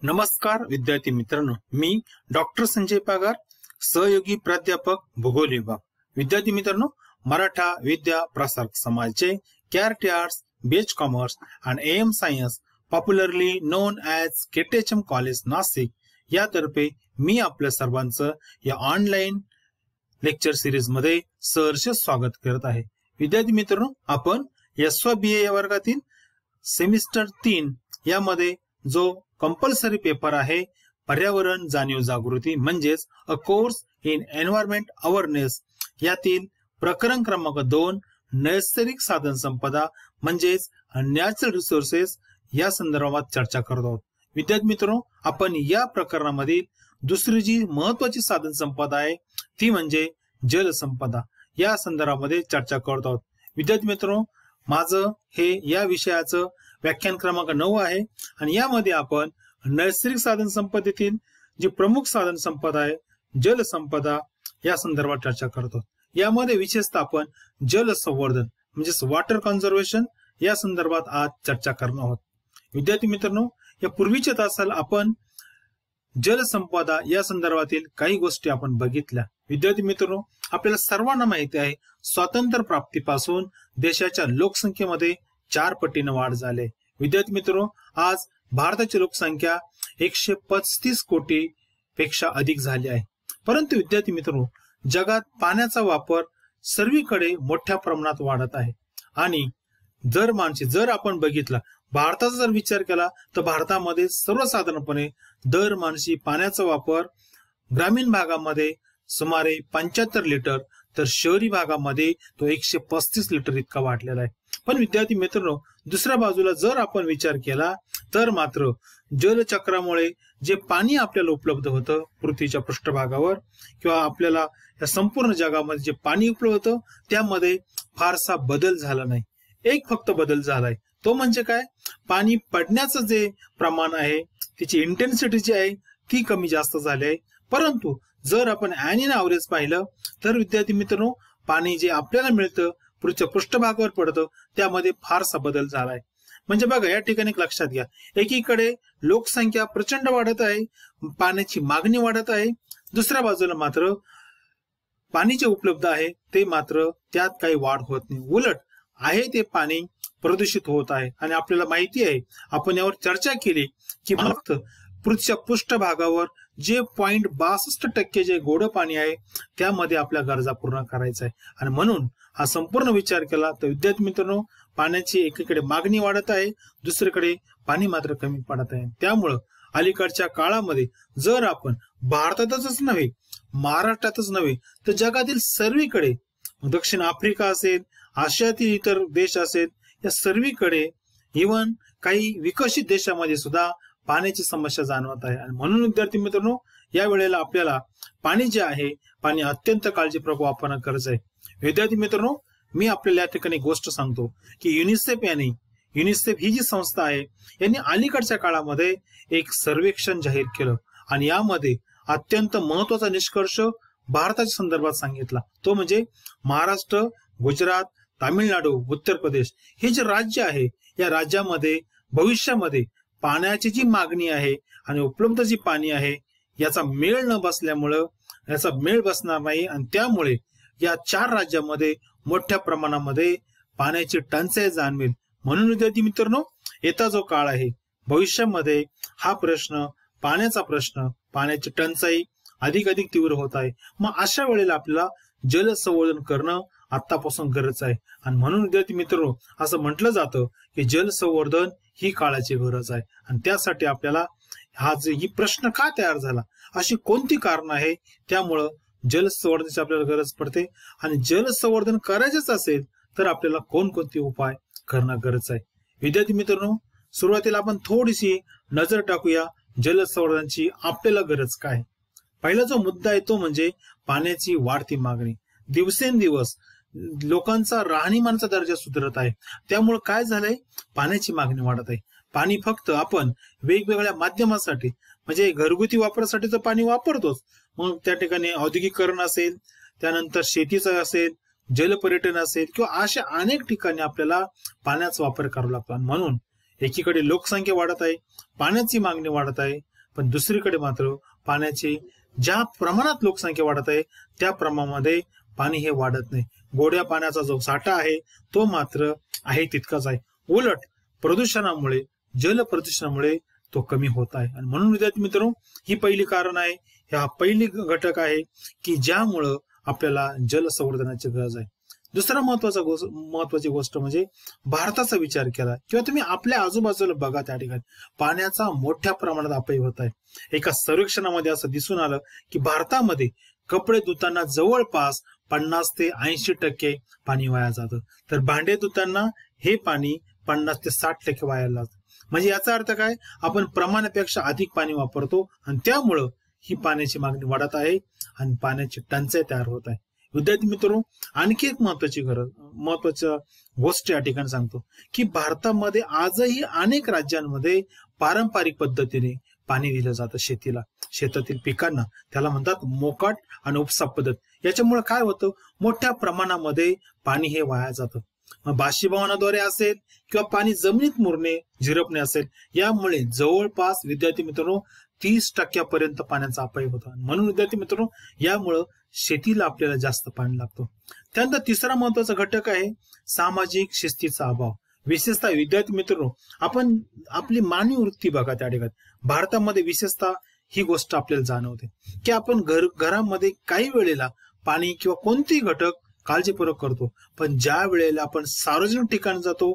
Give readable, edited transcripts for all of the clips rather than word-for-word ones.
नमस्कार विद्यार्थी मित्रांनो, मी डॉक्टर संजय पगार, सहयोगी प्राध्यापक भूगोल विभाग. विद्यार्थी मित्रांनो, मराठा विद्या प्रसारक समाजचे KRT arts, BH commerce and AM science, popularly known as KTHM college Nashik यातर्फे मी आपल्या सर्वांचं या ऑनलाईन लेक्चर सिरीज मध्ये सहर्ष स्वागत करत आहे. विद्यार्थी मित्रांनो, आपण SWBA या वर्गातील सेमिस्टर 3 यामध्ये जो कंपल्सरी पेपर आहे पर्यावरण जाणीव जागृती म्हणजेच a course in environment awareness यातील प्रकरण क्रमांक 2 नैसर्गिक साधन संपदा म्हणजेच नॅचरल रिसोर्सेस या संदर्भात चर्चा करत आहोत. विद्यार्थी मित्रांनो, आपण या प्रकरणामधील दुसरी जी महत्वाची साधन संपदा आहे ती म्हणजे जलसंपदा या संदर्भामध्ये चर्चा करत आहोत. विद्यार्थी मित्रांनो, माझं हे या विषयाचं व्याख्यान क्रमांक 9 आहे आणि यामध्ये आपण नैसर्गिक साधन संपदेतील जी प्रमुख साधन संपदा आहे जलसंपदा या संदर्भात चर्चा करतो. यामध्ये विशेषतः आपण जलसंवर्धन म्हणजेच वॉटर कन्झर्वेशन या संदर्भात आज चर्चा करणार आहोत. विद्यार्थी मित्रांनो, या पूर्वीच्या तासाला आपण जलसंपदा या संदर्भातील काही गोष्टी आपण बघितल्या. विद्यार्थी मित्रांनो, आपल्याला सर्वांना माहिती आहे स्वातंत्र्य प्राप्तीपासून देशाच्या लोकसंख्येमध्ये 4 पटीने वाढ झाली. विद्यार्थी मित्रांनो, आज भारताची लोकसंख्या 135 कोटी पेक्षा अधिक झाली आहे. परंतु विद्यार्थी मित्रांनो, जगात पाण्याचा वापर सर्वीकडे मोठ्या प्रमाणात वाढत आहे आणि जर आपण बघितला भारताचा जर विचार केला तर भारतामध्ये सर्वसाधारणपणे दर माणशी पाण्याचा वापर ग्रामीण भागामध्ये सुमारे 75 लिटर तर शहरी भागामध्ये तो 135 लिटर इतका वाढलेला आहे. पण विद्यार्थी मित्रांनो, दुसऱ्या बाजूला जर आपण विचार केला तर मात्र जलचक्रामुळे जे पाणी आपल्याला उपलब्ध होतं पृथ्वीच्या पृष्ठभागावर किंवा आपल्याला या संपूर्ण जगामध्ये जे पाणी उपलब्ध होतं त्यामध्ये फारसा बदल झाला नाही. एक फक्त बदल झालाय, तो म्हणजे काय, पाणी पडण्याचं जे प्रमाण आहे त्याची इंटेन्सिटी जी आहे ती कमी जास्त झाली आहे. परंतु जर आपण ॲन्युअल ॲव्हरेज पाहिलं तर विद्यार्थी मित्रांनो, पाणी जे आपल्याला मिळतं पृथ्वीच्या पृष्ठभागावर पडतं त्यामध्ये फारसा बदल झालाय. म्हणजे बघा, या ठिकाणी लक्षात घ्या, एकीकडे लोकसंख्या प्रचंड वाढत आहे, पाण्याची मागणी वाढत आहे, दुसऱ्या बाजूला मात्र पाणी जे उपलब्ध आहे ते मात्र त्यात काही वाढ होत नाही, उलट आहे ते पाणी प्रदूषित होत आहे. आणि आपल्याला माहिती आहे, आपण यावर चर्चा केली की फक्त पृथ्वीच्या पृष्ठभागावर जे 0.62% जे गोड पाणी आहे त्यामध्ये आपल्या गरजा पूर्ण करायचा आहे. आणि म्हणून हा संपूर्ण विचार केला तर विद्यार्थी मित्रांनो, पाण्याची एकीकडे मागणी वाढत आहे, दुसरीकडे पाणी मात्र कमी पडत आहे. त्यामुळं अलीकडच्या काळामध्ये जर आपण भारतातच नव्हे, महाराष्ट्रातच नव्हे तर जगातील सर्वीकडे, दक्षिण आफ्रिका असेल, आशियातील इतर देश असेल, या सर्वीकडे इव्हन काही विकसित देशामध्ये सुद्धा पाण्याची समस्या जाणवत आहे. आणि म्हणून विद्यार्थी मित्रांनो, या वेळेला आपल्याला पाणी जे आहे पाणी अत्यंत काळजीपूर्वक वापरणं गरज आहे. विद्यार्थी मित्रांनो, मी आपल्याला या ठिकाणी गोष्ट सांगतो की युनिसेफ ही जी संस्था आहे यांनी अलीकडच्या काळामध्ये एक सर्वेक्षण जाहीर केलं आणि यामध्ये अत्यंत महत्वाचा निष्कर्ष भारताच्या संदर्भात सांगितला. तो म्हणजे महाराष्ट्र, गुजरात, तामिळनाडू, उत्तर प्रदेश हे जे राज्य आहे या राज्यामध्ये भविष्यामध्ये पाण्याची जी मागणी आहे आणि उपलब्ध जी पाणी आहे याचा मेळ न बसल्यामुळं याचा मेळ बसणार नाही आणि त्यामुळे या 4 राज्यामध्ये मोठ्या प्रमाणामध्ये पाण्याची टंचाई जाणवेल. म्हणून विद्यार्थी मित्रांनो, येता जो काळ आहे भविष्यामध्ये हा प्रश्न, पाण्याचा प्रश्न, पाण्याची टंचाई अधिक तीव्र होत आहे. मग अशा वेळेला आपल्याला जलसंवर्धन करणं आतापासून गरज आहे. आणि म्हणून विद्यार्थी मित्रांनो, असं म्हटलं जातं की जलसंवर्धन ही काळाची गरज आहे. आणि त्यासाठी आपल्याला ही प्रश्न का तयार झाला, अशी कोणती कारण आहे, त्यामुळं जलसंवर्धनाची आपल्याला गरज पडते. आणि जलसंवर्धन करायचंच असेल तर आपल्याला कोणकोणते उपाय करणं गरज आहे. विद्यार्थी मित्रांनो, सुरुवातीला आपण थोडीशी नजर टाकूया जलसंवर्धनाची आपल्याला गरज काय. पहिला जो मुद्दा आहे तो म्हणजे पाण्याची वाढती मागणी. दिवसेंदिवस लोकांचा राहणीमानाचा दर्जा सुधारत आहे, त्यामुळे काय झालंय, पाण्याची मागणी वाढत आहे. पाणी फक्त आपण वेगवेगळ्या माध्यमासाठी म्हणजे घरगुती वापरासाठी तर पाणी वापरतोच, मग त्या ठिकाणी औद्योगिकरण असेल, त्यानंतर शेतीचं असेल, जलपर्यटन असेल किंवा अशा अनेक ठिकाणी आपल्याला पाण्याचा वापर करावा लागतो. म्हणून एकीकडे लोकसंख्या वाढत आहे, पाण्याची मागणी वाढत आहे पण दुसरीकडे मात्र पाण्याची ज्या प्रमाणात लोकसंख्या वाढत आहे त्या प्रमाणामध्ये पाणी हे वाढत नाही. गोड्या पाण्याचा जो साठा आहे तो मात्र आहे तितकाच आहे. उलट प्रदूषणामुळे, जल प्रदूषणामुळे तो कमी होत आहे. आणि म्हणून विद्यार्थी मित्रांनो, ही पहिली कारण आहे, हा पहिली घटक आहे की ज्यामुळं आपल्याला जल संवर्धनाची गरज आहे. दुसरा महत्वाची गोष्ट म्हणजे भारताचा विचार केला किंवा तुम्ही आपल्या आजूबाजूला बघा, त्या ठिकाणी पाण्याचा मोठ्या प्रमाणात अपव्यय होत आहे. एका सर्वेक्षणामध्ये असं दिसून आलं की भारतामध्ये कपडे धुताना जवळपास 50 ते 80% पाणी वाया जातं, तर भांडे धुताना हे पाणी 50 ते 60% वाया जातं. म्हणजे याचा अर्थ काय, आपण प्रमाणापेक्षा अधिक पाणी वापरतो आणि त्यामुळं ही पाण्याची मागणी वाढत आहे आणि पाण्याची टंचाई तयार होत आहे. विद्यार्थी मित्रांनो, आणखी एक महत्वाची गोष्ट या ठिकाणी सांगतो की भारतामध्ये आजही अनेक राज्यांमध्ये पारंपरिक पद्धतीने पाणी दिलं जातं शेतीला, शेतातील पिकांना. त्याला म्हणतात मोकाट आणि उपसा पद्धत. याच्यामुळे काय होतं, मोठ्या प्रमाणामध्ये पाणी हे वाया जातं. मग बाष्पीभवनाद्वारे असेल किंवा पाणी जमिनीत मुरणे, झिरपणे असेल, यामुळे जवळपास विद्यार्थी मित्रांनो 30% पाण्याचा अपव्यय होतो. म्हणून विद्यार्थी मित्रांनो, यामुळं शेतीला आपल्याला जास्त पाणी लागतं. त्यानंतर तिसरा महत्वाचा घटक आहे सामाजिक शिस्तीचा अभाव. विशेषतः विद्यार्थी मित्रांनो, आपण आपली मानवी वृत्ती बघा, त्या ठिकाणी भारतामध्ये विशेषतः ही गोष्ट आपल्याला जाणवते की आपण घरामध्ये काही वेळेला पाणी किंवा कोणतेही घटक काळजीपूर्वक करतो, पण ज्या वेळेला आपण सार्वजनिक ठिकाणी जातो,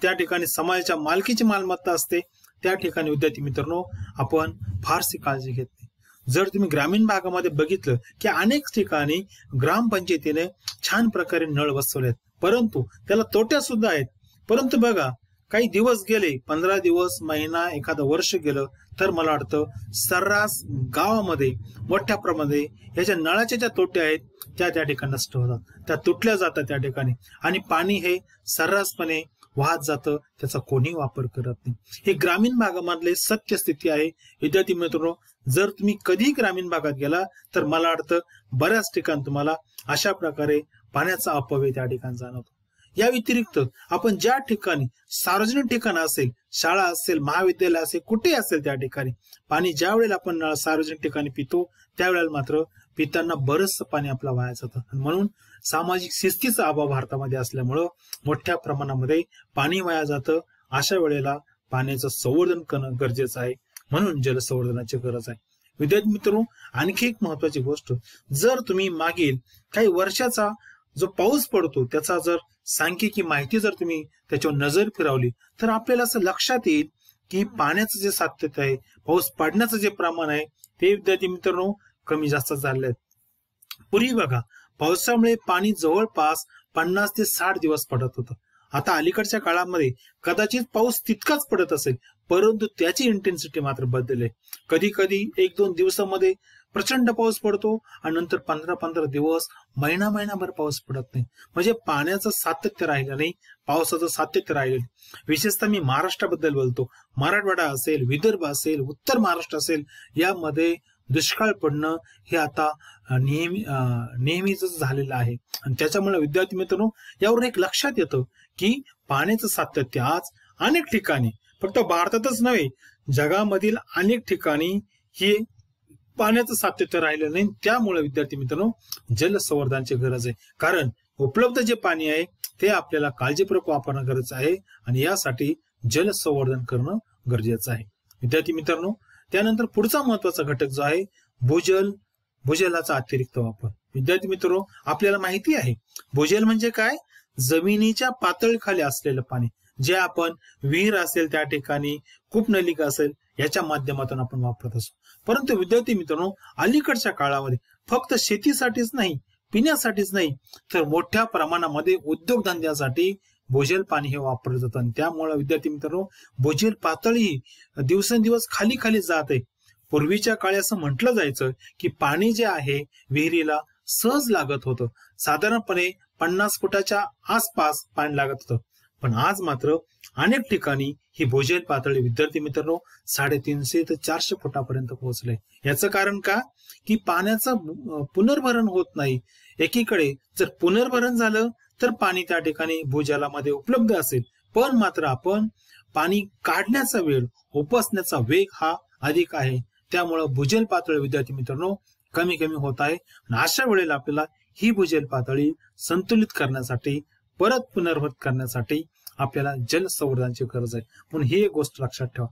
त्या ठिकाणी समाजाच्या मालकीची मालमत्ता असते, त्या ठिकाणी विद्यार्थी मित्रांनो आपण फारशी काळजी घेत नाही. जर तुम्ही ग्रामीण भागामध्ये बघितलं की अनेक ठिकाणी ग्रामपंचायतीने छान प्रकारे नळ बसवले आहेत, परंतु त्याला तोट्या सुद्धा आहेत. परंतु बघा, काही दिवस गेले, 15 दिवस, महिना, एखादं वर्ष गेलं, तर मला वाटतं सर्रास गावामध्ये मोठ्या प्रमाणात याच्या नळाच्या ज्या तोट्या आहेत त्या ठिकाणी नष्ट होतात, त्या तुटल्या जातात त्या ठिकाणी, आणि पाणी हे सर्रासपणे वाहत जातं, त्याचा कोणी वापर करत नाही. हे ग्रामीण भागामधले सत्य स्थिती आहे. विद्यार्थी मित्रांनो, जर तुम्ही कधी ग्रामीण भागात गेला तर मला वाटतं बऱ्याच ठिकाणी तुम्हाला अशा प्रकारे पाण्याचा अपव्यय त्या ठिकाणी जाणवतो. या व्यतिरिक्त आपण ज्या ठिकाणी सार्वजनिक ठिकाण असेल, शाळा असेल, महाविद्यालय असेल, कुठे असेल, त्या ठिकाणी पाणी ज्या वेळेला आपण सार्वजनिक ठिकाणी पितो त्यावेळेला मात्र पिताना बरंचसं पाणी आपला वाया जातं. म्हणून सामाजिक शिस्तीचा अभाव भारतामध्ये असल्यामुळं मोठ्या प्रमाणामध्ये पाणी वाया जातं. अशा वेळेला पाण्याचं संवर्धन करणं गरजेचं आहे. म्हणून जलसंवर्धनाची गरज आहे. विद्यार्थी मित्रांनो, आणखी एक महत्वाची गोष्ट, जर तुम्ही मागील काही वर्षाचा जो पाऊस पडतो त्याचा जर सांख्यिकी माहिती जर तुम्ही त्याच्यावर नजर फिरवली तर आपल्याला असं लक्षात येईल की पाण्याचं जे सातत्य आहे, पाऊस पडण्याचं जे प्रमाण आहे, ते विद्यार्थी मित्रांनो कमी जास्त झाले आहेत. पूर्वी बघा, पावसामुळे पाणी जवळपास 50 ते 60 दिवस पडत होतं. आता अलीकडच्या काळामध्ये कदाचित पाऊस तितकाच पडत असेल, परंतु त्याची इंटेन्सिटी मात्र बदलते. कधी कधी 1-2 दिवसामध्ये प्रचंड पाऊस पडतो आणि नंतर 15-15 दिवस, महिनाभर पाऊस पडत नाही. म्हणजे पाण्याचं सातत्य राहिलं नाही, पावसाचं सातत्य राहिलं नाही. विशेषतः मी महाराष्ट्राबद्दल बोलतो. मराठवाडा असेल, विदर्भ असेल, उत्तर महाराष्ट्र असेल, यामध्ये दुष्काळ पडणं हे आता नेहमीच झालेलं आहे. आणि त्याच्यामुळे विद्यार्थी मित्रांनो, यावरून एक लक्षात येतं की पाण्याचं सातत्य आज अनेक ठिकाणी, फक्त भारतातच नव्हे, जगामधील अनेक ठिकाणी हे पाण्याचं सातत्य राहिलं नाही. त्यामुळे विद्यार्थी मित्रांनो, जलसंवर्धनाची गरज आहे. कारण उपलब्ध जे पाणी आहे ते आपल्याला काळजीपूर्वक वापरणं गरजेचं आहे आणि यासाठी जलसंवर्धन करणं गरजेचं आहे. विद्यार्थी मित्रांनो, त्यानंतर पुढचा महत्वाचा घटक जो आहे भूजलाचा अतिरिक्त वापर. विद्यार्थी मित्रांनो, आपल्याला माहिती आहे भूजल म्हणजे काय, जमिनीच्या पातळीखाली असलेलं पाणी, जे आपण विहीर असेल त्या ठिकाणी, कूपनलिका असेल, याच्या माध्यमातून आपण वापरत असतो. परंतु विद्यार्थी मित्रांनो, अलीकडच्या काळामध्ये फक्त शेतीसाठीच नाही, पिण्यासाठीच नाही, तर मोठ्या प्रमाणामध्ये उद्योगधंद्यासाठी भूजल पाणी हे वापरलं जातं. आणि त्यामुळे विद्यार्थी मित्रांनो, भूजल पातळी दिवसेंदिवस खाली जात आहे. पूर्वीच्या काळी असं म्हटलं जायचं की पाणी जे आहे विहिरीला सहज लागत होतं, साधारणपणे 50 फुटाच्या आसपास पाणी लागत होतं. पण आज मात्र अनेक ठिकाणी ही भूजल पातळी विद्यार्थी मित्रांनो 350 ते 400 फुटापर्यंत पोहोचले. याचं कारण का, की पाण्याचं पुनर्भरण होत नाही. एकीकडे जर पुनर्भरण झालं तर पाणी त्या ठिकाणी भूजलामध्ये उपलब्ध असेल, पण मात्र आपण पाणी काढण्याचा वेळ, उपसण्याचा वेग हा अधिक आहे. त्यामुळं भूजल पातळी विद्यार्थी मित्रांनो कमी कमी होत आहे. आणि अशा वेळेला आपल्याला ही भूजल पातळी संतुलित करण्यासाठी, परत पुनर्भूत करण्यासाठी आपल्याला जल संवर्धनाची गरज आहे. म्हणून ही एक गोष्ट लक्षात ठेवा.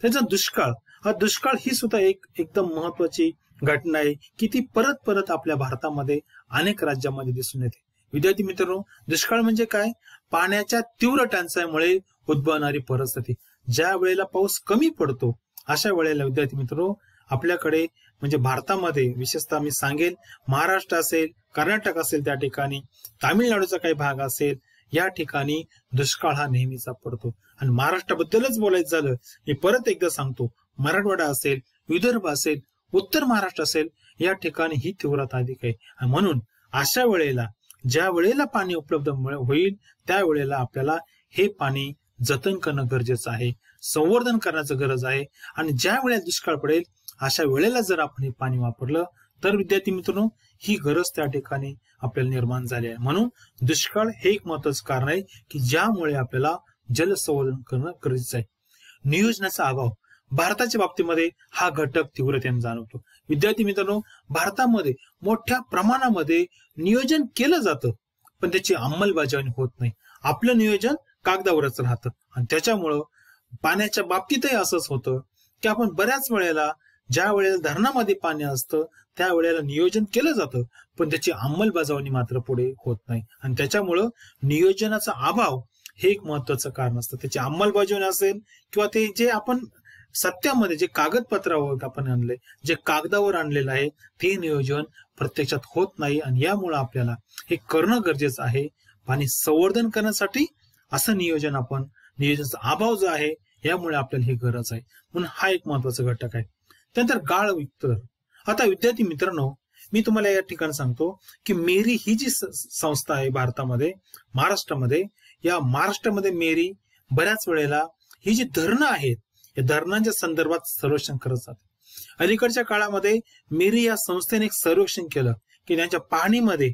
त्याचा दुष्काळ, हा दुष्काळ ही सुद्धा एकदम महत्वाची घटना आहे की ती परत परत आपल्या भारतामध्ये अनेक राज्यामध्ये दिसून येते. विद्यार्थी मित्रांनो, दुष्काळ म्हणजे काय? पाण्याच्या तीव्र टंचाईमुळे उद्भवणारी परिस्थिती. ज्या वेळेला पाऊस कमी पडतो अशा वेळेला विद्यार्थी मित्रांनो आपल्याकडे म्हणजे भारतामध्ये विशेषतः मी सांगेल महाराष्ट्र असेल, कर्नाटक असेल, त्या ठिकाणी तामिळनाडूचा काही भाग असेल, या ठिकाणी दुष्काळ हा नेहमीचा पडतो. आणि महाराष्ट्राबद्दलच बोलायचं झालं, मी परत एकदा सांगतो, मराठवाडा असेल, विदर्भ असेल, उत्तर महाराष्ट्र असेल, या ठिकाणी ही तीव्रता अधिक आहे. म्हणून अशा वेळेला ज्या वेळेला पाणी उपलब्ध होईल त्या वेळेला आपल्याला हे पाणी जतन करणं गरजेचं आहे, संवर्धन करण्याचं गरज आहे. आणि ज्या वेळेला दुष्काळ पडेल अशा वेळेला जर आपण हे पाणी वापरलं तर विद्यार्थी मित्रांनो ही गरज त्या ठिकाणी आपल्याला निर्माण झाली आहे. म्हणून दुष्काळ हे एक महत्वाचं कारण आहे की ज्यामुळे आपल्याला जल संवर्धन करणं गरजेचं आहे. नियोजनाचा अभाव भारताच्या बाबतीमध्ये हा घटक तीव्रतेने जाणवतो. विद्यार्थी मित्रांनो, भारतामध्ये मोठ्या प्रमाणामध्ये नियोजन केलं जातं पण त्याची अंमलबजावणी होत नाही. आपलं नियोजन कागदावरच राहतं आणि त्याच्यामुळं पाण्याच्या बाबतीतही असंच होतं की आपण बऱ्याच वेळेला ज्या वेळेला धरणामध्ये पाणी असतं त्यावेळेला नियोजन केलं जातं पण त्याची अंमलबजावणी मात्र पुढे होत नाही. आणि त्याच्यामुळं नियोजनाचा अभाव हे एक महत्वाचं कारण असतं. त्याची अंमलबजावणी असेल किंवा ते जे आपण सत्यामध्ये जे कागदपत्रावर आपण आणलंय, जे कागदावर आणलेलं आहे ते नियोजन प्रत्यक्षात होत नाही. आणि यामुळे आपल्याला हे करणं गरजेचं आहे. पाणी संवर्धन करण्यासाठी असं नियोजनाचा अभाव जो आहे यामुळे आपल्याला ही गरज आहे. म्हणून हा एक महत्वाचा घटक आहे. त्यानंतर गाळ विस्तार. आता विद्यार्थी मित्रांनो, मी तुम्हाला या ठिकाणी सांगतो की मेरी ही जी संस्था आहे भारतामध्ये, महाराष्ट्रामध्ये, या महाराष्ट्रामध्ये मेरी बऱ्याच वेळेला ही जी धरणं आहेत या धरणांच्या संदर्भात सर्वेक्षण करत जाते. अलीकडच्या काळामध्ये मेरी या संस्थेने एक सर्वेक्षण केलं की त्यांच्या पाहणीमध्ये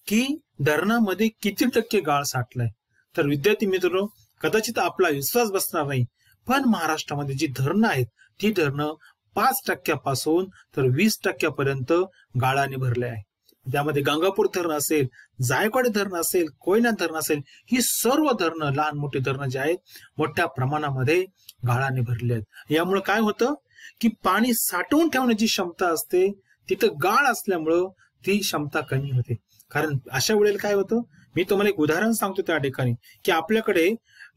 की धरणामध्ये किती टक्के गाळ साठलाय. तर विद्यार्थी मित्रांनो, कदाचित आपला विश्वास बसणार नाही पण महाराष्ट्रामध्ये जी धरणं आहेत ती धरणं 5% तर 20% गाळाने भरले आहे. त्यामध्ये गंगापूर धरण असेल, जायकवाडी धरण असेल, कोयना धरण असेल, ही सर्व धरणं, लहान मोठी धरणं जी आहेत मोठ्या प्रमाणामध्ये गाळाने भरले आहेत. यामुळे काय होतं की पाणी साठवून ठेवण्याची क्षमता असते तिथं गाळ असल्यामुळं ती क्षमता कमी होते. कारण अशा वेळेला काय होतं, मी तुम्हाला एक उदाहरण सांगतो त्या ठिकाणी की आपल्याकडे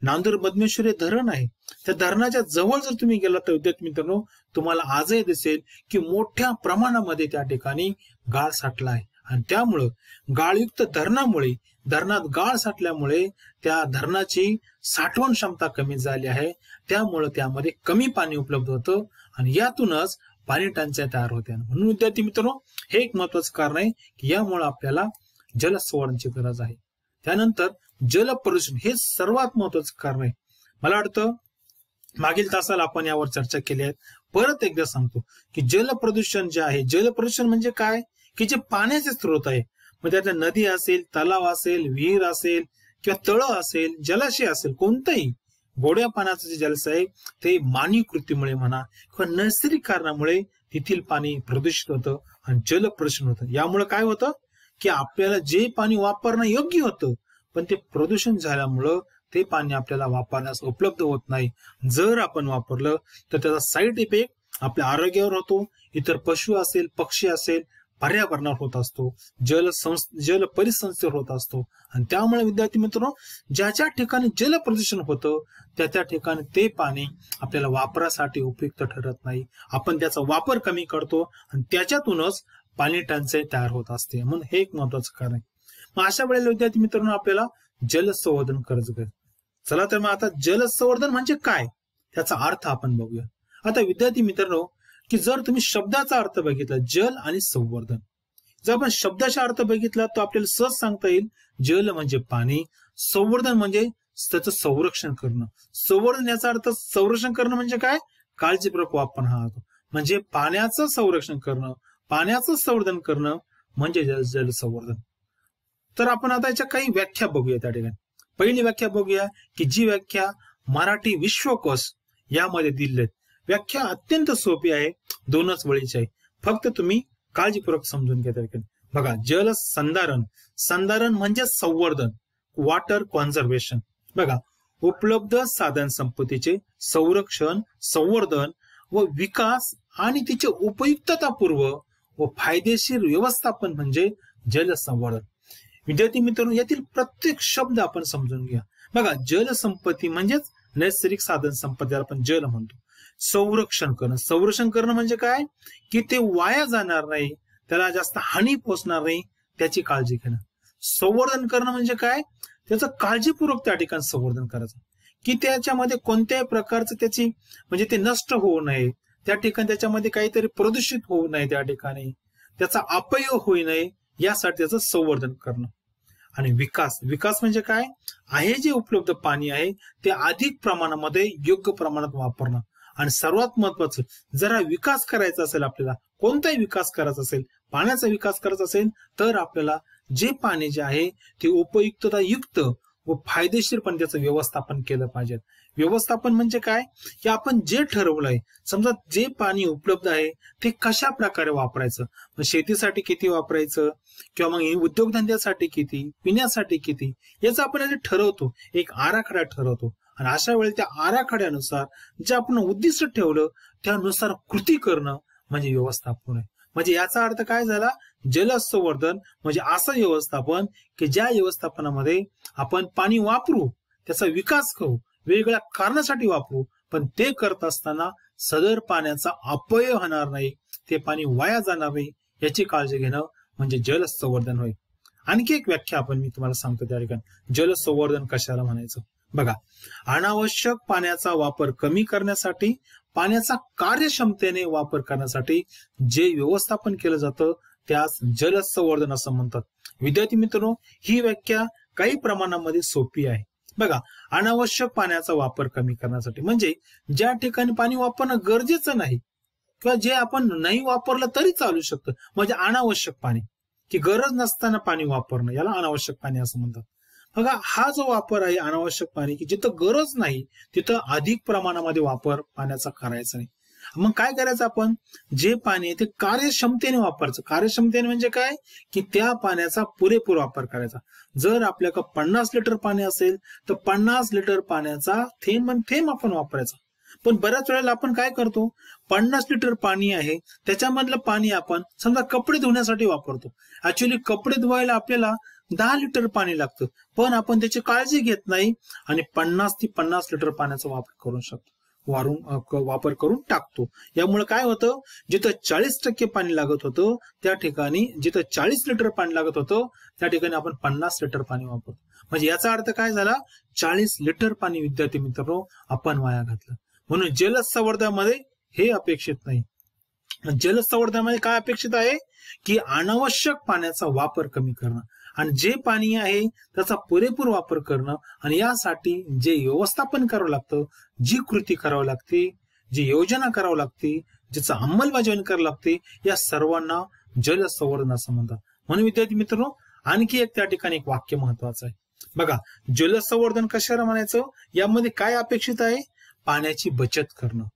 नांदूर मधमेश्वर धरण आहे. त्या धरणाच्या जवळ जर तुम्ही गेला तर विद्यार्थी मित्रांनो तुम्हाला आजही दिसेल की मोठ्या प्रमाणामध्ये त्या ठिकाणी गाळ साठला आहे. आणि त्यामुळं गाळयुक्त धरणामुळे, धरणात गाळ साठल्यामुळे त्या धरणाची साठवण क्षमता कमी झाली आहे. त्यामुळं त्यामध्ये कमी पाणी उपलब्ध होतं आणि यातूनच पाणी टंचाई तयार होते. म्हणून विद्यार्थी मित्रांनो हे एक महत्वाचं कारण आहे की यामुळे आपल्याला जलसंवर्धनाची गरज आहे. त्यानंतर जल प्रदूषण हे सर्वात महत्वाचं कारण आहे. मला वाटतं मागील तासाला आपण यावर चर्चा केली आहे. परत एकदा सांगतो की जल प्रदूषण जे आहे, जल प्रदूषण म्हणजे काय की जे पाण्याचे स्रोत आहे, म्हणजे त्यात नदी असेल, तलाव असेल, विहीर असेल किंवा तळं असेल, जलाशय असेल, कोणतंही गोड्या पाण्याचं जे जलाशय आहे ते मानवी कृतीमुळे म्हणा किंवा नैसर्गिक कारणामुळे तेथील पाणी प्रदूषित होतं आणि जल प्रदूषण होतं. यामुळे काय होतं की आपल्याला जे पाणी वापरणं योग्य होतं पण ते प्रदूषण झाल्यामुळं ते पाणी आपल्याला वापरण्यास उपलब्ध होत नाही. जर आपण वापरलं तर त्याचा साईड इफेक्ट आपल्या आरोग्यावर होतो, इतर पशु असेल, पक्षी असेल, पर्यावरणावर होत असतो, जल परिसंस्थेवर होत असतो. आणि त्यामुळे विद्यार्थी मित्रांनो ज्या ज्या ठिकाणी जल प्रदूषण होतं त्या ठिकाणी ते पाणी आपल्याला वापरासाठी उपयुक्त ठरत नाही. आपण त्याचा वापर कमी करतो आणि त्याच्यातूनच पाणी टंचाई तयार होत असते. म्हणून हे एक महत्वाचं कारण आहे. मग अशा वेळेला विद्यार्थी मित्रांनो आपल्याला जलसंवर्धन करायचं. चला तर मग आता जलसंवर्धन म्हणजे काय त्याचा अर्थ आपण बघूया. आता विद्यार्थी मित्रांनो की जर तुम्ही शब्दाचा अर्थ बघितला जल आणि संवर्धन, जर आपण शब्दाचा अर्थ बघितला तर आपल्याला सहज सांगता येईल जल म्हणजे पाणी, संवर्धन म्हणजे त्याचं संरक्षण करणं. संवर्धन याचा अर्थ संरक्षण करणं म्हणजे काय, काळजीपूर्वक वापरणं हा होतो. म्हणजे पाण्याचं संरक्षण करणं, पाण्याचं संवर्धन करणं म्हणजे जल संवर्धन. तर आपण आता याच्या काही व्याख्या बघूया. त्या ठिकाणी पहिली व्याख्या बघूया की जी व्याख्या मराठी विश्वकोश यामध्ये दिली. व्याख्या अत्यंत सोपी आहे, 2च वळीची आहे. फक्त तुम्ही काळजीपूर्वक समजून घ्या. बघा, जल संधारण, संधारण म्हणजे संवर्धन, वॉटर कॉन्झर्वेशन. बघा, उपलब्ध साधन संपत्तीचे संरक्षण, संवर्धन व विकास आणि तिचे उपयुक्ततापूर्व व फायदेशीर व्यवस्थापन म्हणजे जलसंवर्धन. विद्यार्थी मित्रांनो, यातील प्रत्येक शब्द आपण समजून घ्या. बघा, जलसंपत्ती म्हणजेच नैसर्गिक साधन संपत्ती आपण जल म्हणतो. संरक्षण करणं, संरक्षण करणं म्हणजे काय, की ते वाया जाणार नाही, त्याला जास्त हानी पोहोचणार नाही, त्याची काळजी घेणं. संवर्धन करणं म्हणजे काय, त्याचं काळजीपूर्वक त्या ठिकाणी संवर्धन करायचं, की त्याच्यामध्ये कोणत्याही प्रकारचं त्याची म्हणजे ते नष्ट होऊ नये, त्या ठिकाणी त्याच्यामध्ये काहीतरी प्रदूषित होऊ नये, त्या ठिकाणी त्याचा अपयोग होऊ नये, यासाठी त्याचं संवर्धन करणं. आणि विकास, विकास म्हणजे काय आहे, जे उपलब्ध पाणी आहे ते अधिक प्रमाणामध्ये योग्य प्रमाणात वापरणं. आणि सर्वात महत्वाचं, जरा विकास करायचा असेल, आपल्याला कोणताही विकास करायचा असेल, पाण्याचा विकास करायचा असेल, तर आपल्याला जे पाणी जे आहे ते उपयुक्ततायुक्त व फायदेशीरपणे त्याचं व्यवस्थापन केलं पाहिजे. व्यवस्थापन म्हणजे काय, की आपण जे ठरवलंय, समजा जे पाणी उपलब्ध आहे ते कशा प्रकारे वापरायचं, शेतीसाठी किती वापरायचं, किंवा मग उद्योगधंद्यासाठी किती, पिण्यासाठी किती, याचं आपण ठरवतो, एक आराखडा ठरवतो. आणि अशा वेळी त्या आराखड्यानुसार जे आपण उद्दिष्ट ठेवलं त्यानुसार कृती करणं म्हणजे व्यवस्थापन आहे. म्हणजे याचा अर्थ काय झाला, जलसंवर्धन म्हणजे असं व्यवस्थापन की ज्या व्यवस्थापनामध्ये आपण पाणी वापरू, त्याचा विकास करू, वेगवेगळ्या कारणासाठी वापरू, पण ते करत असताना सदर पाण्याचा अपव्यय होणार नाही, ते पाणी वाया जाणार नाही, याची काळजी घेणं म्हणजे जलसंवर्धन होय. आणखी एक व्याख्या आपण मी तुम्हाला सांगतो त्या ठिकाणी, जलसंवर्धन कशाला म्हणायचं. बघा, अनावश्यक पाण्याचा वापर कमी करण्यासाठी, पाण्याचा कार्यक्षमतेने वापर करण्यासाठी जे व्यवस्थापन केलं जातं त्यास जलसंवर्धन असं म्हणतात. विद्यार्थी मित्रांनो, ही व्याख्या काही प्रमाणामध्ये सोपी आहे. बघा, अनावश्यक पाण्याचा वापर कमी करण्यासाठी म्हणजे ज्या ठिकाणी पाणी वापरणं गरजेचं नाही, किंवा जे आपण नाही वापरलं तरी चालू शकतं, म्हणजे अनावश्यक पाणी, की गरज नसताना पाणी वापरणं, याला अनावश्यक पाणी असं म्हणतात. बघा, हा जो वापर आहे अनावश्यक पाणी, की जिथं गरज नाही तिथं अधिक प्रमाणामध्ये वापर पाण्याचा करायचा नाही. मग काय करायचं, आपण जे पाणी आहे ते कार्यक्षमतेने वापरायचं. कार्यक्षमतेने म्हणजे काय, की त्या पाण्याचा पुरेपूर वापर करायचा. जर आपल्याकडे 50 लिटर पाणी असेल तर 50 लिटर पाण्याचा थेंब आपण वापरायचा. पण बऱ्याच वेळेला आपण काय करतो, 50 लिटर पाणी आहे त्याच्यामधलं पाणी आपण समजा कपडे धुण्यासाठी वापरतो. ऍक्च्युअली कपडे धुवायला आपल्याला 10 लिटर पाणी लागतं, पण आपण त्याची काळजी घेत नाही आणि 50 ते 50 लिटर पाण्याचा वापर करून टाकतो. यामुळे काय होतं, जिथं 40% पाणी लागत होतं त्या ठिकाणी, जिथं 40 लिटर पाणी लागत होतं त्या ठिकाणी आपण 50 लिटर पाणी वापरतो. म्हणजे याचा अर्थ काय झाला, 40 लिटर पाणी विद्यार्थी मित्रांनो आपण वाया घातलं. म्हणून जलसंवर्धनामध्ये हे अपेक्षित नाही. जलसंवर्धनामध्ये काय अपेक्षित आहे, की अनावश्यक पाण्याचा वापर कमी करणं आणि जे पाणी आहे त्याचा पुरेपूर वापर करणं, आणि यासाठी जे व्यवस्थापन करावं लागतं, जी कृती करावी लागते, जी योजना करावी लागते, ज्याचं अंमलबजावणी करावी लागते, या सर्वांना जलसंवर्धन असं म्हणतात. म्हणून विद्यार्थी मित्रांनो, आणखी एक त्या ठिकाणी एक वाक्य महत्वाचं आहे. बघा, जलसंवर्धन कशाला म्हणायचं, यामध्ये काय अपेक्षित आहे, पाण्याची बचत करणं,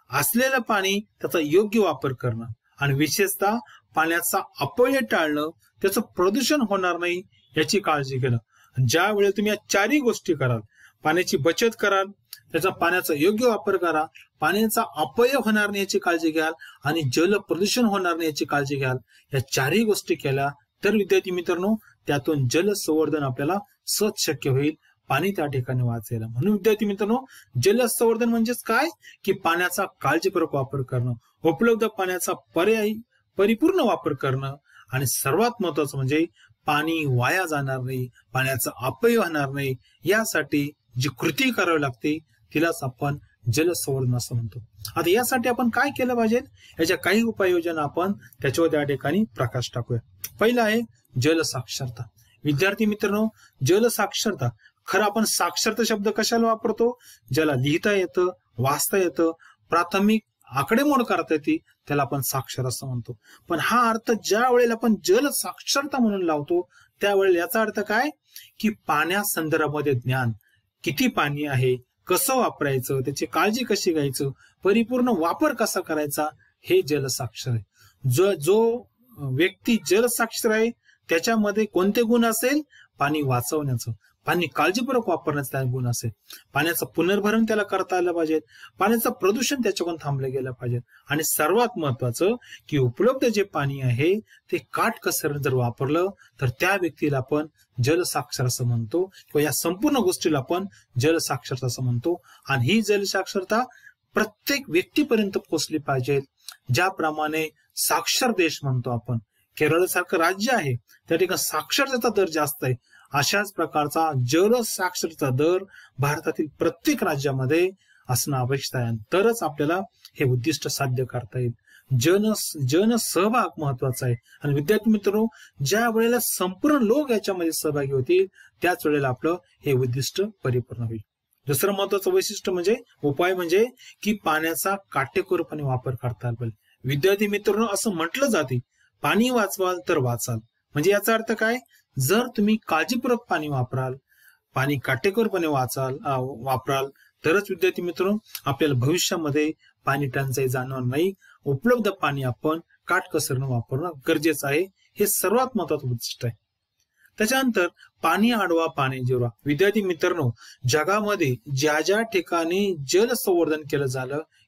असलेलं पाणी त्याचा योग्य वापर करणं, आणि विशेषतः पाण्याचा अपव्यय टाळणं, त्याचं प्रदूषण होणार नाही याची काळजी घेणं. ज्या वेळेला तुम्ही या चारही गोष्टी कराल, पाण्याची बचत कराल, त्याचा पाण्याचा योग्य वापर करा, पाण्याचा अपव्यय होणार नाही याची काळजी घ्याल, आणि जल प्रदूषण होणार नाही याची काळजी घ्याल, या चारही गोष्टी केल्या तर विद्यार्थी मित्रांनो त्यातून जलसंवर्धन आपल्याला सहज शक्य होईल, पाणी त्या ठिकाणी वाचेल. म्हणून विद्यार्थी मित्रांनो, जलसंवर्धन म्हणजेच काय, की पाण्याचा काळजीपूर्वक वापर करणं, उपलब्ध पाण्याचा परिपूर्ण वापर करणं, आणि सर्वात महत्वाचं म्हणजे पाणी वाया जाणार नाही, पाण्याचा अपव्यय होणार नाही, यासाठी जी कृती करावी लागते तिलाच आपण जलसंवर्धन असं म्हणतो. आता यासाठी आपण काय केलं पाहिजे, याच्या काही उपाययोजना आपण त्याच्यावर त्या ठिकाणी प्रकाश टाकूया. पहिला आहे जलसाक्षरता. विद्यार्थी मित्रांनो, जलसाक्षरता, खरं आपण साक्षरता शब्द कशाला वापरतो, ज्याला लिहिता येतं, वाचता येतं, प्राथमिक आकडेमोड करता येते, त्याला आपण साक्षर असं म्हणतो. पण हा अर्थ ज्या वेळेला आपण जल साक्षरता म्हणून लावतो त्यावेळेला याचा अर्थ काय, की पाण्या संदर्भामध्ये ज्ञान, किती पाणी आहे, कसं वापरायचं, त्याची काळजी कशी घ्यायचं, परिपूर्ण वापर कसा करायचा हे जलसाक्षर आहे। जो व्यक्ती जलसाक्षर आहे त्याच्यामध्ये कोणते गुण असेल? पाणी वाचवण्याचं, पाणी काळजीपूर्वक वापरण्याचा गुण असेल, पाण्याचं पुनर्भरण त्याला करता आलं पाहिजे, पाण्याचं प्रदूषण त्याच्याकडून थांबलं गेलं पाहिजे, आणि सर्वात महत्वाचं की उपलब्ध जे पाणी आहे ते काटकसर जर वापरलं तर त्या व्यक्तीला आपण जलसाक्षर असं म्हणतो, किंवा या संपूर्ण गोष्टीला आपण जलसाक्षरता असं म्हणतो। आणि ही जलसाक्षरता प्रत्येक व्यक्तीपर्यंत पोहोचली पाहिजे। ज्याप्रमाणे साक्षर देश म्हणतो आपण, केरळ सारखं राज्य आहे त्या ठिकाणी साक्षरतेचा दर जास्त आहे, अशाच प्रकारचा जलसाक्षरता दर भारतातील प्रत्येक राज्यामध्ये असणं अपेक्षित आहे, तरच आपल्याला हे उद्दिष्ट साध्य करता येईल। जन सहभाग महत्वाचा आहे, आणि विद्यार्थी मित्रांनो ज्या वेळेला संपूर्ण लोक याच्यामध्ये सहभागी होतील त्याच वेळेला आपलं हे उद्दिष्ट परिपूर्ण होईल। दुसरं महत्वाचं वैशिष्ट्य म्हणजे उपाय म्हणजे की पाण्याचा काटेकोरपणे वापर करता आला पाहिजे। विद्यार्थी मित्रांनो असं म्हटलं जाते पाणी वाचवाल तर वाचाल, म्हणजे याचा अर्थ काय? जर तुम्ही काळजीपूर्वक पाणी वापराल, पाणी काटेकोरपणे वापराल तरच विद्यार्थी मित्रांनो आपल्याला भविष्यामध्ये पाणी टंचाई जाणवणार नाही। उपलब्ध पाणी आपण काटकसरीने वापरणं गरजेचं आहे, हे सर्वात महत्वाचं उद्दिष्ट आहे। त्याच्यानंतर पाणी अडवा पाणी जिरवा। विद्यार्थी मित्रांनो जगामध्ये ज्या ज्या ठिकाणी जल संवर्धन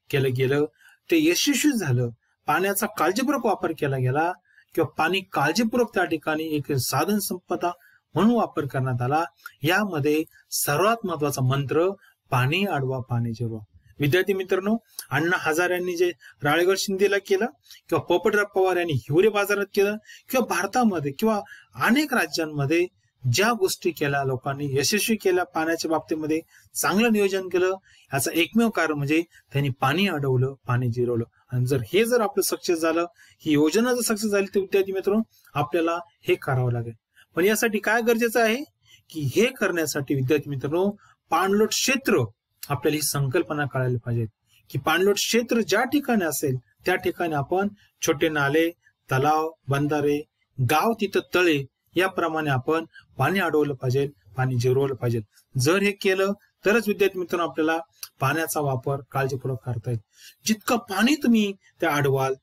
केलं गेलं ते यशस्वी झालं, पाण्याचा काळजीपूर्वक वापर केला गेला किंवा पाणी काळजीपूर्वक त्या ठिकाणी एक साधन संपदा म्हणून वापर करण्यात आला, यामध्ये सर्वात महत्वाचा मंत्र पाणी अडवा पाणी जिरवा। विद्यार्थी मित्रांनो अण्णा हजारे यांनी जे राळेगण शिंदेला केलं, किंवा पोपटराव पवार यांनी हिवरे बाजारात केलं, किंवा भारतामध्ये किंवा अनेक राज्यांमध्ये ज्या गोष्टी केल्या लोकांनी यशस्वी केल्या, पाण्याच्या बाबतीमध्ये चांगलं नियोजन केलं, याचं एकमेव कारण म्हणजे त्यांनी पाणी अडवलं, पाणी जिरवलं। आणि जर आपलं सक्सेस झालं, ही योजना जर सक्सेस झाली तर विद्यार्थी मित्रांनो आपल्याला हे करावं लागेल। पण यासाठी काय गरजेचं आहे की हे करण्यासाठी विद्यार्थी मित्रांनो पाणलोट क्षेत्र आपल्याला ही संकल्पना कळायला पाहिजे की पाणलोट क्षेत्र ज्या ठिकाणी असेल त्या ठिकाणी आपण छोटे नाले, तलाव, बंधारे, गाव तिथं तळे याप्रमाणे आपण पाणी अडवलं पाहिजे, पाणी जिरवलं पाहिजे। जर हे केलं तरच विद्यार्थी मित्रांनो आपल्याला पाण्याचा वापर काळजीपूर्वक करता येईल। जितकं पाणी तुम्ही त्या अडवाल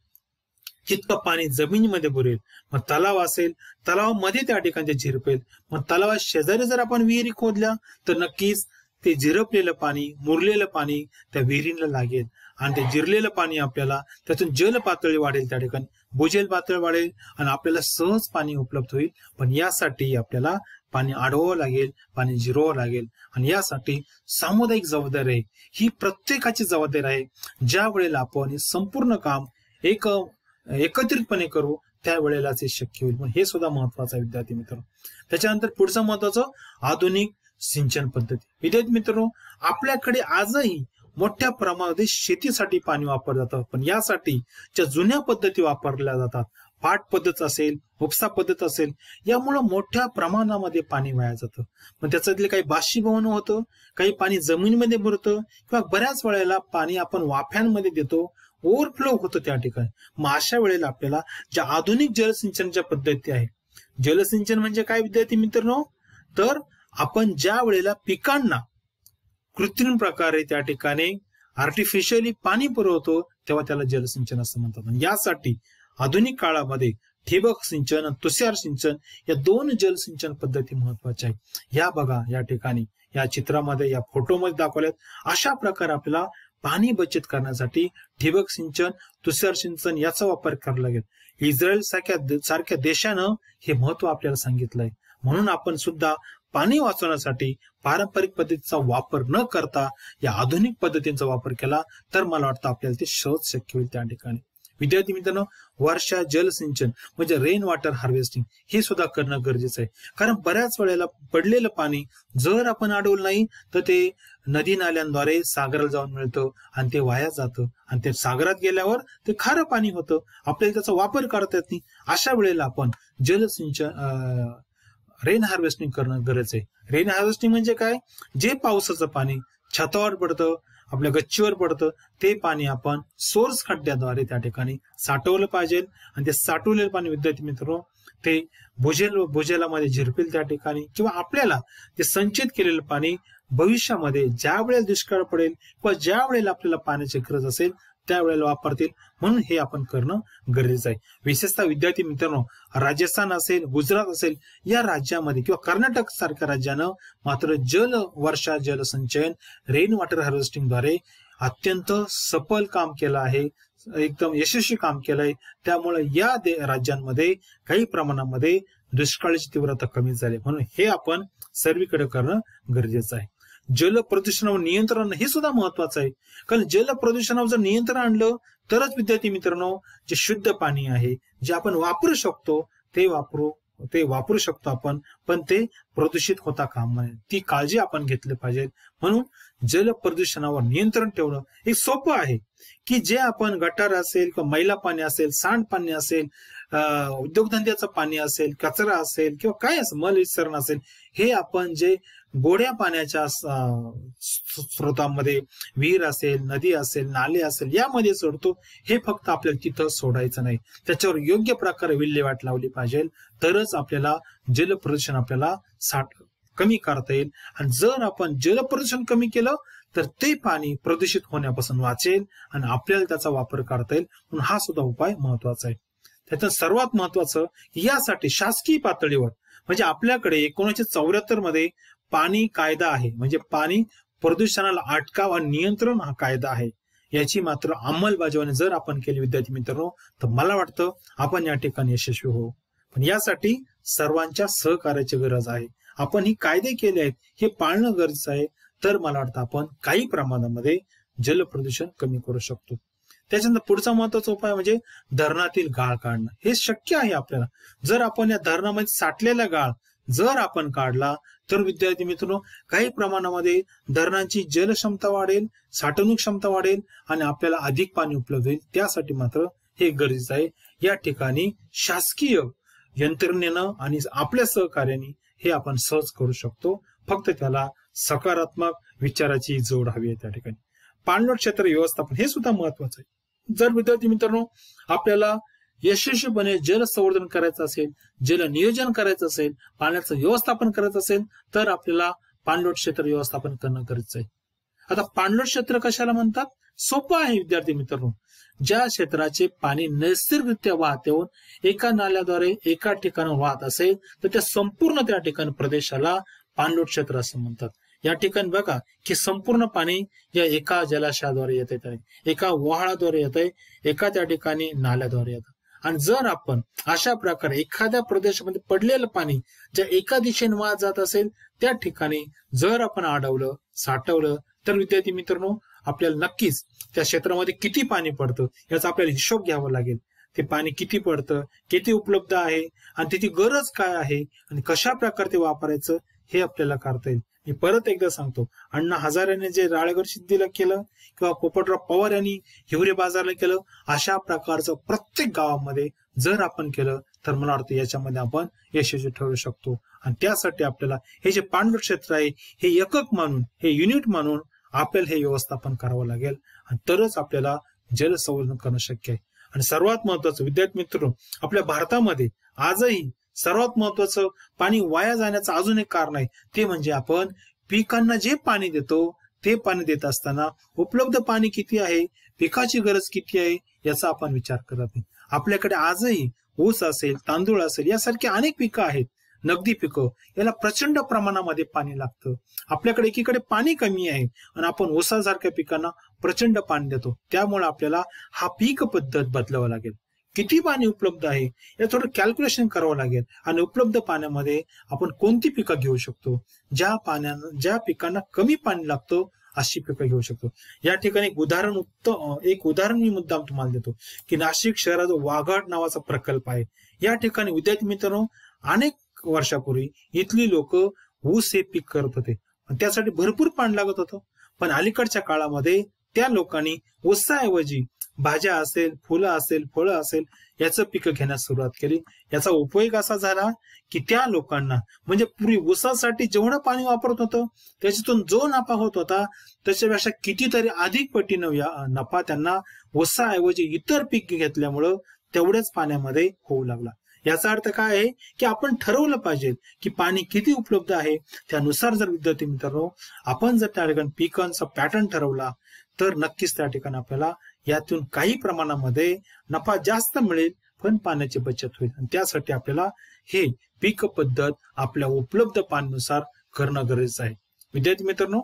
जितकं पाणी जमिनीमध्ये बुरेल, मग तलाव असेल तलावामध्ये त्या ठिकाणी ते झिरपेल, मग तलावा शेजारी जर आपण विहिरी खोदल्या तर नक्कीच ते झिरपलेलं पाणी, मुरलेलं पाणी त्या विहिरीला लागेल, आणि ते जिरलेलं पाणी आपल्याला त्यातून जल पातळी वाढेल, त्या ठिकाणी भूजल पातळी वाढेल आणि आपल्याला सहज पाणी उपलब्ध होईल। पण यासाठी आपल्याला पाणी अडवावं लागेल, पाणी जिरवावं लागेल, आणि यासाठी सामुदायिक जबाबदारी आहे, ही प्रत्येकाची जबाबदारी आहे। ज्या वेळेला आपण हे संपूर्ण काम एकत्रितपणे करू त्यावेळेला ते शक्य होईल। पण हे सुद्धा महत्वाचं आहे विद्यार्थी मित्रांनो। त्याच्यानंतर पुढचं महत्वाचं आधुनिक सिंचन पद्धती। विद्यार्थी मित्रांनो आपल्याकडे आजही मोठ्या प्रमाणामध्ये शेतीसाठी पाणी वापरलं जातं, पण यासाठी ज्या जुन्या पद्धती वापरल्या जातात, पाट पद्धत असेल, उपसा पद्धत असेल, यामुळे मोठ्या प्रमाणामध्ये पाणी वाया जातं। पण त्याच्यातले काही बाष्पीभवन होतं, काही पाणी जमिनीमध्ये मुरतं, किंवा बऱ्याच वेळेला पाणी आपण वाफ्यांमध्ये देतो, ओव्हरफ्लो होतं त्या ठिकाणी। मग अशा वेळेला आपल्याला ज्या आधुनिक जलसिंचनच्या पद्धती आहे, जलसिंचन म्हणजे काय विद्यार्थी मित्रांनो, तर आपण ज्या वेळेला पिकांना कृत्रिम प्रकारे त्या ठिकाणी आर्टिफिशियली पाणी पुरवतो तेव्हा त्याला जलसिंचन असं म्हणतात। यासाठी आधुनिक काळामध्ये ठिबक सिंचन आणि तुषार सिंचन या दोन जलसिंचन पद्धती महत्वाच्या आहेत। या बघा या ठिकाणी या चित्रामध्ये या फोटोमध्ये दाखवल्यात, अशा प्रकारे आपल्याला पाणी बचत करण्यासाठी ठिबक सिंचन, तुषार सिंचन याचा वापर करावा लागेल। इस्रायल सारख्या देशानं हे महत्व आपल्याला सांगितलंय, म्हणून आपण सुद्धा पाणी वाचवण्यासाठी पारंपरिक पद्धतीचा वापर न करता या आधुनिक पद्धतींचा वापर केला तर मला वाटतं आपल्याला ते सहज शक्य होईल त्या ठिकाणी। विद्यार्थी मित्रांनो वर्षा जलसिंचन म्हणजे रेन वॉटर हार्वेस्टिंग हे सुद्धा करणं गरजेचं आहे, कारण बऱ्याच वेळेला पडलेलं पाणी जर आपण अडवलं नाही तर ते नदी नाल्यांद्वारे सागराला जाऊन मिळतं आणि ते वाया जातं, आणि ते सागरात गेल्यावर ते खारं पाणी होतं, आपल्याला त्याचा वापर करता येत नाही। अशा वेळेला आपण जलसिंचन रेन हार्वेस्टिंग करणं गरजेचं आहे। रेन हार्वेस्टिंग म्हणजे काय, जे पावसाचं पाणी छतावर पडतं आपल्या गच्चीवर पडतं ते पाणी आपण सोर्स खड्ड्याद्वारे त्या ठिकाणी साठवलं पाहिजे आणि ते साठवलेलं पाणी विद्यार्थी मित्रांनो ते भूजलामध्ये झिरपेल त्या ठिकाणी, किंवा आपल्याला ते संचित केलेलं पाणी भविष्यामध्ये ज्या वेळेला दुष्काळ पडेल किंवा ज्या वेळेला आपल्याला पाण्याची गरज असेल त्यावेळेला वापरतील, म्हणून हे आपण करणं गरजेचं आहे. विशेषतः विद्यार्थी मित्रांनो, राजस्थान असेल, गुजरात असेल या राज्यामध्ये किंवा कर्नाटक सारख्या राज्यानं मात्र वर्षा जलसंचयन रेन वॉटर हार्वेस्टिंगद्वारे अत्यंत सफल काम केलं आहे, एकदम यशस्वी काम केलंय. त्यामुळे या राज्यांमध्ये काही प्रमाणामध्ये दुष्काळाची तीव्रता कमी झाली, म्हणून हे आपण सर्वीकडे करणं गरजेचं आहे. जल प्रदूषणावर नियंत्रण हे सुद्धा महत्वाचं आहे, कारण जल प्रदूषणावर जर नियंत्रण आणलं तरच विद्यार्थी मित्रांनो जे शुद्ध पाणी आहे जे आपण वापरू शकतो ते वापरू शकतो आपण, पण ते प्रदूषित होता कामा नये, ती काळजी आपण घेतली पाहिजे. म्हणून जल प्रदूषणावर नियंत्रण ठेवणं हे सोपं आहे की जे आपण गटार असेल किंवा मैला पाणी असेल, सांडपाणी असेल, उद्योगधंद्याचं पाणी असेल, कचरा असेल किंवा काय असेल, मल विसर्जन असेल, हे आपण जे गोड्या पाण्याच्या स्रोतांमध्ये विहीर असेल, नदी असेल, नाले असेल यामध्ये सोडतो, हे फक्त आपल्याला तिथं सोडायचं नाही, त्याच्यावर योग्य प्रकारे विल्हेवाट लावली पाहिजे, तरच आपल्याला जल प्रदूषण आपल्याला कमी करता येईल. आणि जर आपण जल प्रदूषण कमी केलं तर ते पाणी प्रदूषित होण्यापासून वाचेल आणि आपल्याला त्याचा वापर करता येईल, म्हणून हा सुद्धा उपाय महत्वाचा आहे. त्याच्यात सर्वात महत्वाचं यासाठी शासकीय पातळीवर म्हणजे आपल्याकडे 1974 मध्ये पाणी कायदा आहे, म्हणजे पाणी प्रदूषणाला अटकाव आणि नियंत्रण हा कायदा आहे. याची मात्र अंमलबजावणी जर आपण केली विद्यार्थी मित्रांनो तर मला वाटतं आपण या ठिकाणी यशस्वी होऊ. पण यासाठी सर्वांच्या सहकार्याची गरज आहे. आपण ही कायदे केले आहेत हे पाळणं गरजेचं आहे, तर मला वाटतं आपण काही प्रमाणामध्ये जल प्रदूषण कमी करू शकतो. त्याच्यानंतर पुढचा महत्वाचा उपाय म्हणजे धरणातील गाळ काढणं. हे शक्य आहे आपल्याला. जर आपण या धरणामध्ये साठलेला गाळ जर आपण काढला तर विद्यार्थी मित्रांनो काही प्रमाणामध्ये धरणांची जलक्षमता वाढेल, साठवणूक क्षमता वाढेल आणि आपल्याला अधिक पाणी उपलब्ध होईल. त्यासाठी मात्र हे गरजेचं आहे. या ठिकाणी शासकीय यंत्रणेनं आणि आपल्या सहकार्याने हे आपण सहज करू शकतो, फक्त त्याला सकारात्मक विचाराची जोड हवी आहे. त्या ठिकाणी पाणलोट क्षेत्र व्यवस्थापन हे सुद्धा महत्वाचं आहे. जर विद्यार्थी मित्रांनो आपल्याला यशस्वीपणे जल संवर्धन करायचं असेल, जल नियोजन करायचं असेल, पाण्याचं व्यवस्थापन करायचं असेल तर आपल्याला पाणलोट क्षेत्र व्यवस्थापन करणं गरजेचं आहे. आता पाणलोट क्षेत्र कशाला म्हणतात? सोपं आहे विद्यार्थी मित्रांनो, ज्या क्षेत्राचे पाणी नैसर्गिकरित्या वाहत येऊन एका नाल्याद्वारे एका ठिकाणी वाहत असेल तर त्या संपूर्ण त्या ठिकाणी प्रदेशाला पाणलोट क्षेत्र असं म्हणतात. या ठिकाणी बघा की संपूर्ण पाणी या एका जलाशयाद्वारे येत आहे, एका वहाळाद्वारे येत आहे, एका त्या ठिकाणी नाल्याद्वारे येतं. आणि जर आपण अशा प्रकारे एखाद्या प्रदेशामध्ये पडलेलं पाणी ज्या एका दिशेने वाहत जात असेल त्या ठिकाणी जर आपण अडवलं, साठवलं तर विद्यार्थी मित्रांनो आपल्याला नक्कीच त्या क्षेत्रामध्ये किती पाणी पडतं याचा आपल्याला हिशोब घ्यावा लागेल. ते पाणी किती पडतं, किती उपलब्ध आहे आणि त्याची गरज काय आहे आणि कशा प्रकारे ते वापरायचं हे आपल्याला करता येईल. मी परत एकदा सांगतो, अण्णा हजारे जे राळेगण सिद्धीला केलं किंवा पोपटराव पवार यांनी हिवरे बाजारला केलं, अशा प्रकारचं प्रत्येक गावामध्ये जर आपण केलं तर मला वाटतं याच्यामध्ये आपण यशस्वी ठरू शकतो. आणि त्यासाठी आपल्याला हे जे पाणलोट क्षेत्र आहे हे एकक मानून, हे युनिट मानून आपल्याला हे व्यवस्थापन करावं लागेल आणि तरच आपल्याला जल संवर्धन करणं शक्य आहे. आणि सर्वात महत्वाचं विद्यार्थी मित्रांनो, आपल्या भारतामध्ये आजही सर्वात महत्वाचं पाणी वाया जाण्याचं अजून एक कारण आहे, ते म्हणजे आपण पिकांना जे पाणी देतो ते पाणी देत असताना उपलब्ध पाणी किती आहे, पिकाची गरज किती आहे याचा आपण विचार करत नाही. आपल्याकडे आजही ऊस असेल, तांदूळ असेल यासारखी अनेक पिकं आहेत, नगदी पिकं, याला प्रचंड प्रमाणामध्ये पाणी लागतं. आपल्याकडे एकीकडे पाणी कमी आहे आणि आपण ऊसासारख्या पिकांना प्रचंड पाणी देतो. त्यामुळे आपल्याला हा पीक पद्धत बदलावं लागेल. किती पाणी उपलब्ध आहे या थोडं कॅल्क्युलेशन करावं लागेल आणि उपलब्ध पाण्यामध्ये आपण कोणती पिकं घेऊ शकतो, ज्या पिकांना कमी पाणी लागतं अशी पिकं घेऊ शकतो. या ठिकाणी एक उदाहरण मी मुद्दाम तुम्हाला देतो की नाशिक शहरात वाघाड नावाचा प्रकल्प आहे. या ठिकाणी विद्यार्थी मित्रांनो अनेक वर्षापूर्वी इथली लोक ऊस हे पीक करत होते, त्यासाठी भरपूर पाणी लागत होतं. पण अलीकडच्या काळामध्ये त्या लोकांनी ऊसाऐवजी भाज्या असेल, फुलं असेल, फळं असेल याचं पिकं घेण्यास सुरुवात केली. याचा उपयोग असा झाला की त्या लोकांना म्हणजे पूर्वी ऊसासाठी जेवढं पाणी वापरत होतं त्याच्यातून जो नफा होत होता त्याच्यापेक्षा कितीतरी अधिक पटीनं नफा त्यांना ऊसाऐवजी इतर पीक घेतल्यामुळं तेवढ्याच पाण्यामध्ये होऊ लागला. याचा अर्थ काय आहे की आपण ठरवलं पाहिजे की पाणी किती उपलब्ध आहे. त्यानुसार जर विद्यार्थी मित्रांनो आपण जर त्या ठिकाणी पिकांचा पॅटर्न ठरवला तर नक्कीच त्या ठिकाणी आपल्याला यातून काही प्रमाणामध्ये नफा जास्त मिळेल, पण पाण्याची बचत होईल. आणि त्यासाठी आपल्याला हे पीक पद्धत आपल्या उपलब्ध पाण्यानुसार करणं गरजेचं आहे. विद्यार्थी मित्रांनो,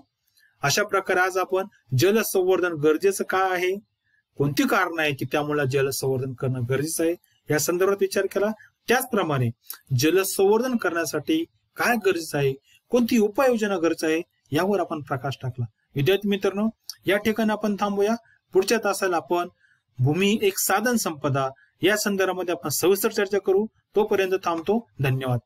अशा प्रकारे आज आपण जलसंवर्धन गरजेचं काय आहे, कोणती कारण आहे की त्यामुळे जलसंवर्धन करणं गरजेचं आहे या संदर्भात विचार केला. त्याचप्रमाणे जलसंवर्धन करण्यासाठी काय गरजेचं आहे, कोणती उपाययोजना गरजेचं आहे यावर आपण प्रकाश टाकला. विद्यार्थी मित्रांनो, या ठिकाणी आपण थांबूया. पुढच्या तासाला आपण भूमी एक साधन संपदा या संदर्भामध्ये आपण सविस्तर चर्चा करू. तोपर्यंत थांबतो. धन्यवाद.